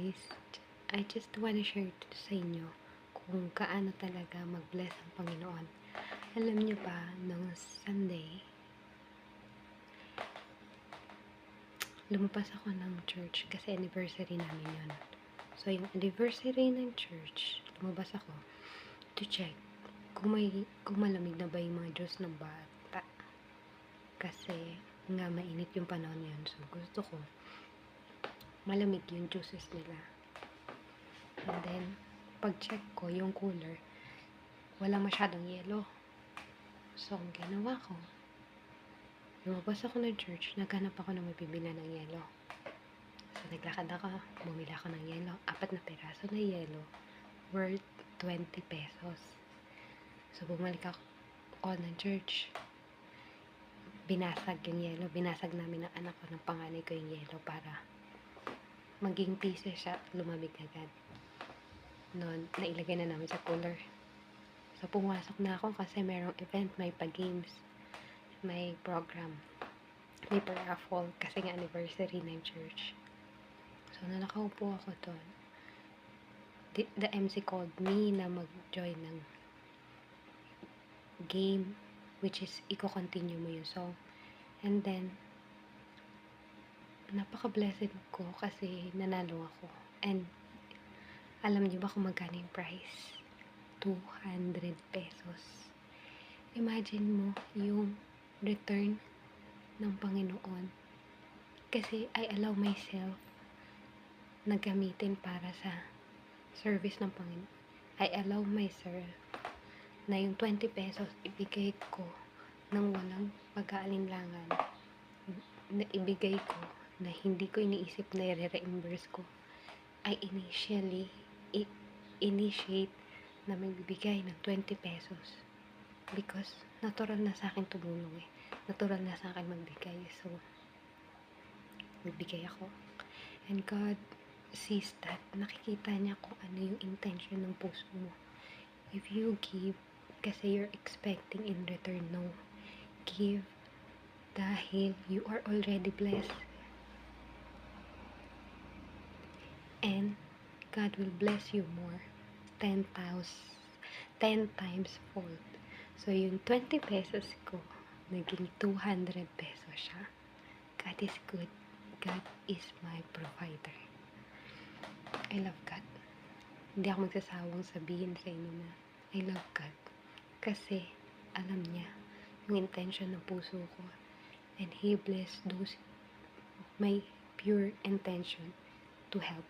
guys, I just wanna share to sa inyo kung kaano talaga mag-bless ang Panginoon. Alam niyo ba, nung Sunday, lumabas ako ng church kasi anniversary namin yun. So, yung anniversary ng church, lumabas ako to check kung malamig na ba yung mga juice ng bata. Kasi nga mainit yung panahon yun. So, gusto ko malamig yung juices nila. And then, pag-check ko yung cooler, wala masyadong yelo. So, ang ginawa ko, lumabas ako ng church, naghanap ako ng mabibila ng yelo. So, naglakad ako, bumili ako ng yelo. 4 na peraso na yelo, worth 20 pesos. So, bumalik ako ng church. Binasag yung yelo. Binasag namin ng anak ko, ng panganay ko yung yelo para maging pieces siya, lumamig agad. Noon, nailagay na namin sa cooler. So, pumasok na ako kasi merong event, may pa-games, may program, may pa-raffle kasi nga anniversary ng church. So, nung nakaupo ako doon, the MC called me na mag-join ng game, which is, i-continue mo yung song. And then, napaka-blessed ko kasi nanalo ako. And, alam niyo ba kung magkano yung price? 200 pesos. Imagine mo yung return ng Panginoon. Kasi I allow myself na gamitin para sa service ng Panginoon. I allow myself na yung 20 pesos ibigay ko nang walang pag-aalinlangan. Na ibigay ko na hindi ko iniisip na i-reimburse ko. I initiate na magbibigay ng 20 pesos because natural na sa akin tumulong eh. Natural na sa akin magbigay. So, magbigay ako. And God sees that. Nakikita niya kung ano yung intention ng puso mo. If you give, kasi you're expecting in return, no. Give dahil you are already blessed. And God will bless you more. 10 times fold. So, yung 20 pesos ko, naging 200 pesos siya. God is good. God is my provider. I love God. Hindi ako magsasawang sabihin sa inyo na I love God. Kasi, alam niya yung intention ng puso ko. And He bless those may pure intention to help